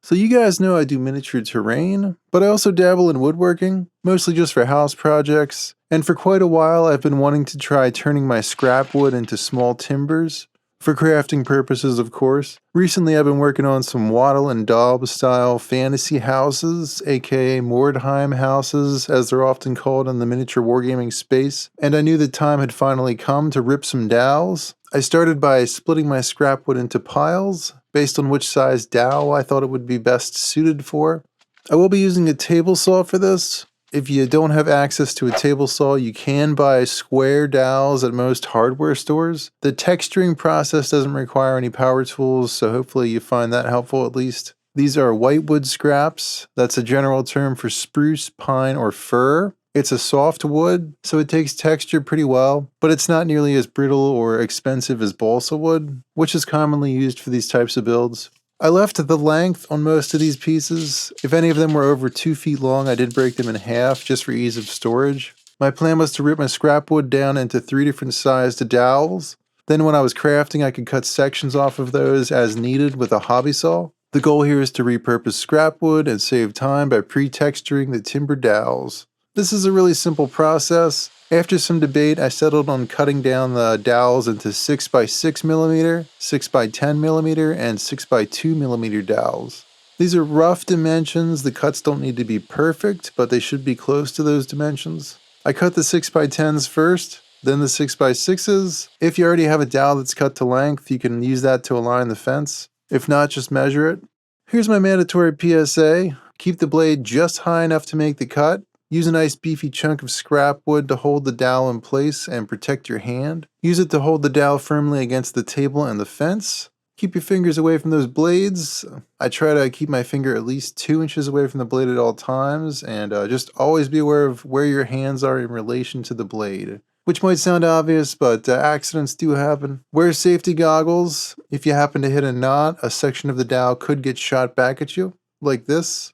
So you guys know I do miniature terrain, but I also dabble in woodworking, mostly just for house projects, and for quite a while I've been wanting to try turning my scrap wood into small timbers, for crafting purposes of course. Recently I've been working on some Wattle and Daub style fantasy houses, aka Mordheim houses as they're often called in the miniature wargaming space, and I knew the time had finally come to rip some dowels. I started by splitting my scrap wood into piles, based on which size dowel I thought it would be best suited for. I will be using a table saw for this. If you don't have access to a table saw, you can buy square dowels at most hardware stores. The texturing process doesn't require any power tools, so hopefully you find that helpful at least. These are whitewood scraps. That's a general term for spruce, pine, or fir. It's a soft wood, so it takes texture pretty well, but it's not nearly as brittle or expensive as balsa wood, which is commonly used for these types of builds. I left the length on most of these pieces. If any of them were over 2 feet long, I did break them in half just for ease of storage. My plan was to rip my scrap wood down into 3 different sized dowels. Then when I was crafting, I could cut sections off of those as needed with a hobby saw. The goal here is to repurpose scrap wood and save time by pre-texturing the timber dowels. This is a really simple process. After some debate, I settled on cutting down the dowels into 6x6mm, 6x10mm, and 6x2mm dowels. These are rough dimensions. The cuts don't need to be perfect, but they should be close to those dimensions. I cut the 6x10s first, then the 6x6s. If you already have a dowel that's cut to length, you can use that to align the fence. If not, just measure it. Here's my mandatory PSA. Keep the blade just high enough to make the cut. Use a nice beefy chunk of scrap wood to hold the dowel in place and protect your hand. Use it to hold the dowel firmly against the table and the fence. Keep your fingers away from those blades. I try to keep my finger at least 2 inches away from the blade at all times, and just always be aware of where your hands are in relation to the blade. Which might sound obvious, but accidents do happen. Wear safety goggles. If you happen to hit a knot, a section of the dowel could get shot back at you, like this.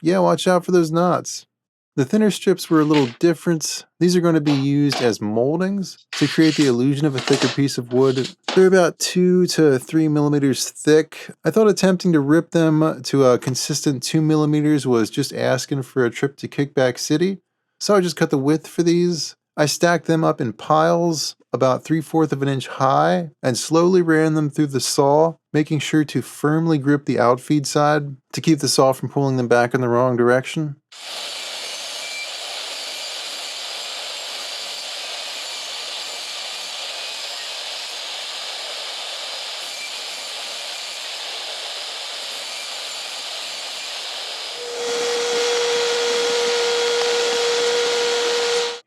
Yeah, watch out for those knots. The thinner strips were a little different. These are going to be used as moldings to create the illusion of a thicker piece of wood. They're about 2 to 3 millimeters thick. I thought attempting to rip them to a consistent 2 millimeters was just asking for a trip to Kickback City, so I just cut the width for these. I stacked them up in piles about 3/4 of an inch high and slowly ran them through the saw, making sure to firmly grip the outfeed side to keep the saw from pulling them back in the wrong direction.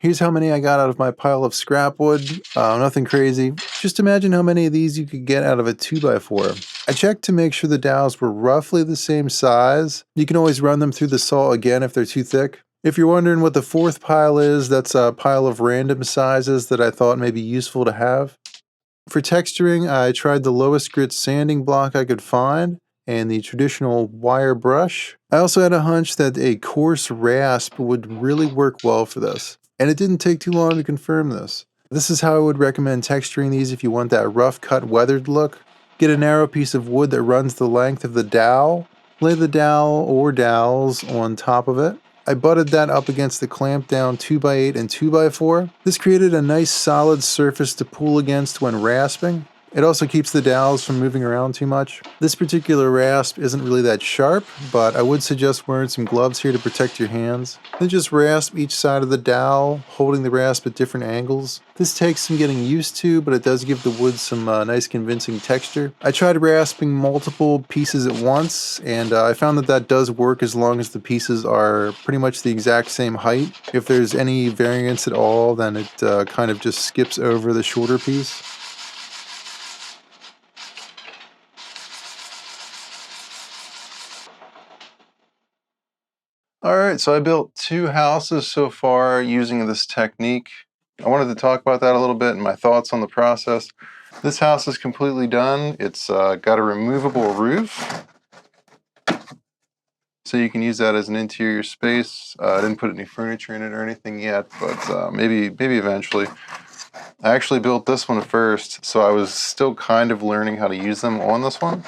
Here's how many I got out of my pile of scrap wood. Nothing crazy. Just imagine how many of these you could get out of a 2x4. I checked to make sure the dowels were roughly the same size. You can always run them through the saw again if they're too thick. If you're wondering what the 4th pile is, that's a pile of random sizes that I thought may be useful to have. For texturing, I tried the lowest grit sanding block I could find and the traditional wire brush. I also had a hunch that a coarse rasp would really work well for this. And it didn't take too long to confirm this. This is how I would recommend texturing these if you want that rough cut weathered look. Get a narrow piece of wood that runs the length of the dowel. Lay the dowel or dowels on top of it. I butted that up against the clamp down 2x8 and 2x4. This created a nice solid surface to pull against when rasping. It also keeps the dowels from moving around too much. This particular rasp isn't really that sharp, but I would suggest wearing some gloves here to protect your hands. Then just rasp each side of the dowel, holding the rasp at different angles. This takes some getting used to, but it does give the wood some nice convincing texture. I tried rasping multiple pieces at once, and I found that that does work as long as the pieces are pretty much the exact same height. If there's any variance at all, then it kind of just skips over the shorter piece. Alright, so I built 2 houses so far using this technique. I wanted to talk about that a little bit and my thoughts on the process. This house is completely done. It's got a removable roof, so you can use that as an interior space. I didn't put any furniture in it or anything yet, but maybe eventually. I actually built this one first, so I was still kind of learning how to use them on this one.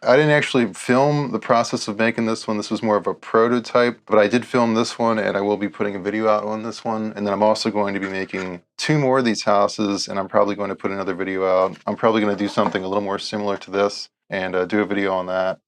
I didn't actually film the process of making this one. This was more of a prototype, but I did film this one, and I will be putting a video out on this one. And then I'm also going to be making 2 more of these houses, and I'm probably going to put another video out. I'm probably going to do something a little more similar to this and do a video on that,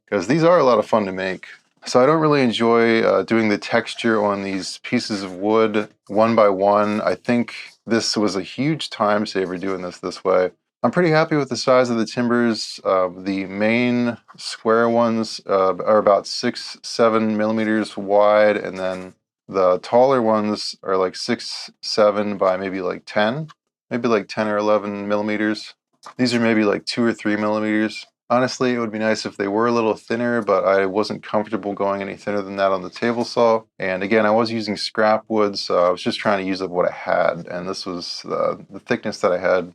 because these are a lot of fun to make. So I don't really enjoy doing the texture on these pieces of wood one by one. I think this was a huge time saver doing this way. I'm pretty happy with the size of the timbers. The main square ones are about 6-7 millimeters wide, and then the taller ones are like 6-7 by maybe like 10, maybe like 10 or 11 millimeters. These are maybe like 2 or 3 millimeters. Honestly, it would be nice if they were a little thinner, but I wasn't comfortable going any thinner than that on the table saw. And again, I was using scrap wood, so I was just trying to use up what I had, and this was the thickness that I had.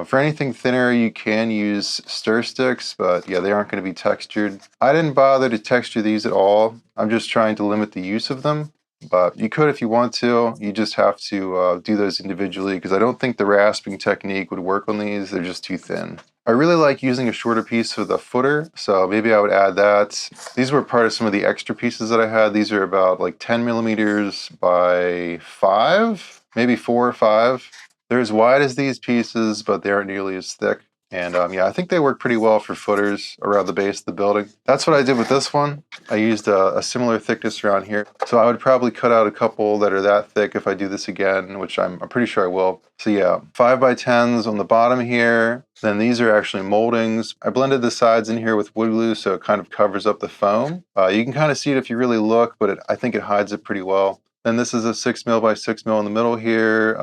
For anything thinner, you can use stir sticks, but yeah, they aren't going to be textured. I didn't bother to texture these at all. I'm just trying to limit the use of them. But you could if you want to. You just have to do those individually, because I don't think the rasping technique would work on these. They're just too thin. I really like using a shorter piece for the footer, so maybe I would add that. These were part of some of the extra pieces that I had. These are about like 10 millimeters by 5, maybe 4 or 5. They're as wide as these pieces, but they aren't nearly as thick. And yeah, I think they work pretty well for footers around the base of the building. That's what I did with this one. I used a similar thickness around here. So I would probably cut out a couple that are that thick if I do this again, which I'm pretty sure I will. So yeah, 5 by 10s on the bottom here. Then these are actually moldings. I blended the sides in here with wood glue, so it kind of covers up the foam. You can kind of see it if you really look, but I think it hides it pretty well. Then this is a 6 mil by 6 mil in the middle here.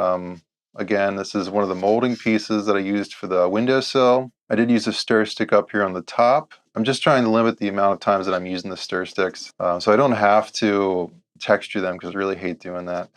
Again, this is one of the molding pieces that I used for the windowsill. I did use a stir stick up here on the top. I'm just trying to limit the amount of times that I'm using the stir sticks, so I don't have to texture them, because I really hate doing that.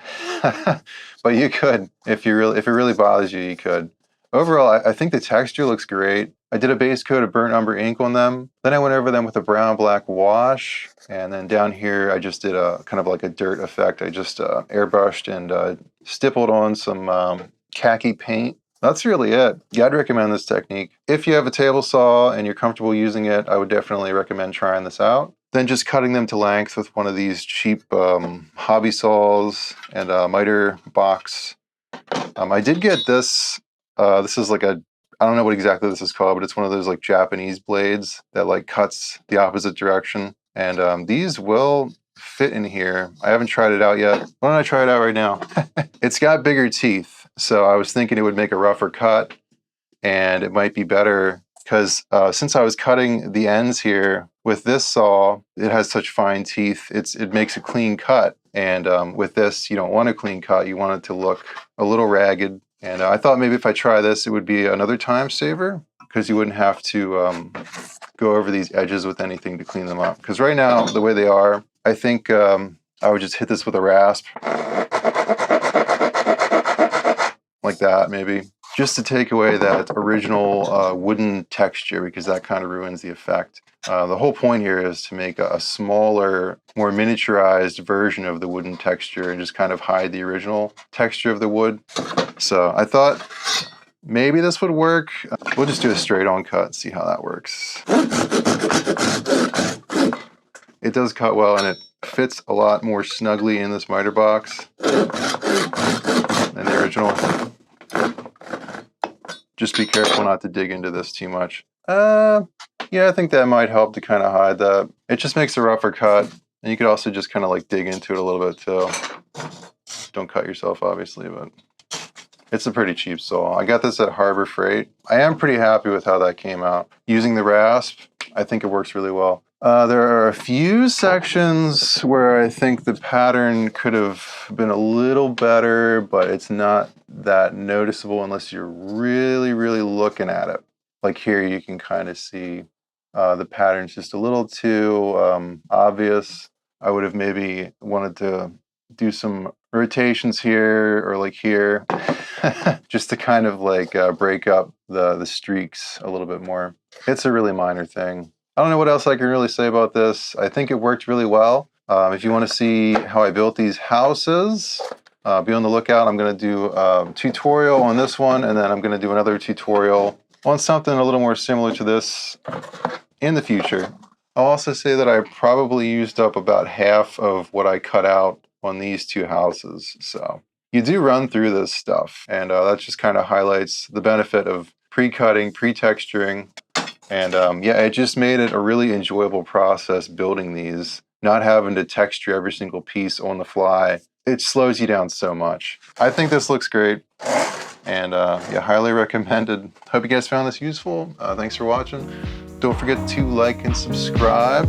But you could, if it really bothers you, you could. Overall, I think the texture looks great. I did a base coat of burnt umber ink on them. Then I went over them with a brown black wash. And then down here, I just did a kind of like a dirt effect. I just airbrushed and stippled on some khaki paint. That's really it. Yeah, I'd recommend this technique. If you have a table saw and you're comfortable using it, I would definitely recommend trying this out. Then just cutting them to length with one of these cheap hobby saws and a miter box. I did get this. This is like I don't know what exactly this is called, but it's one of those like Japanese blades that like cuts the opposite direction. And these will fit in here. I haven't tried it out yet. Why don't I try it out right now? It's got bigger teeth, so I was thinking it would make a rougher cut, and it might be better because since I was cutting the ends here with this saw, it has such fine teeth. It makes a clean cut, and with this, you don't want a clean cut. You want it to look a little ragged. And I thought maybe if I try this, it would be another time saver, because you wouldn't have to go over these edges with anything to clean them up. Because right now, the way they are, I think I would just hit this with a rasp. Like that, maybe. Just to take away that original wooden texture, because that kind of ruins the effect. The whole point here is to make a smaller, more miniaturized version of the wooden texture and just kind of hide the original texture of the wood. So I thought maybe this would work. We'll just do a straight on cut and see how that works. It does cut well, and it fits a lot more snugly in this miter box than the original. Just be careful not to dig into this too much. Yeah, I think that might help to kind of hide that. It just makes a rougher cut, and you could also just kind of like dig into it a little bit too. Don't cut yourself, obviously, but it's a pretty cheap saw. I got this at Harbor Freight. I am pretty happy with how that came out. Using the rasp, I think it works really well. There are a few sections where I think the pattern could have been a little better, but it's not that noticeable unless you're really, really looking at it. Like here, you can kind of see the pattern's just a little too obvious. I would have maybe wanted to do some rotations here or like here, just to kind of like break up the streaks a little bit more. It's a really minor thing. I don't know what else I can really say about this. I think it worked really well. If you want to see how I built these houses, be on the lookout. I'm going to do a tutorial on this one, and then I'm going to do another tutorial on something a little more similar to this in the future. I'll also say that I probably used up about half of what I cut out on these two houses. So you do run through this stuff, and that just kind of highlights the benefit of pre-cutting, pre-texturing, and yeah, it just made it a really enjoyable process building these, not having to texture every single piece on the fly. It slows you down so much. I think this looks great, and yeah, highly recommended. Hope you guys found this useful. Thanks for watching. Don't forget to like and subscribe.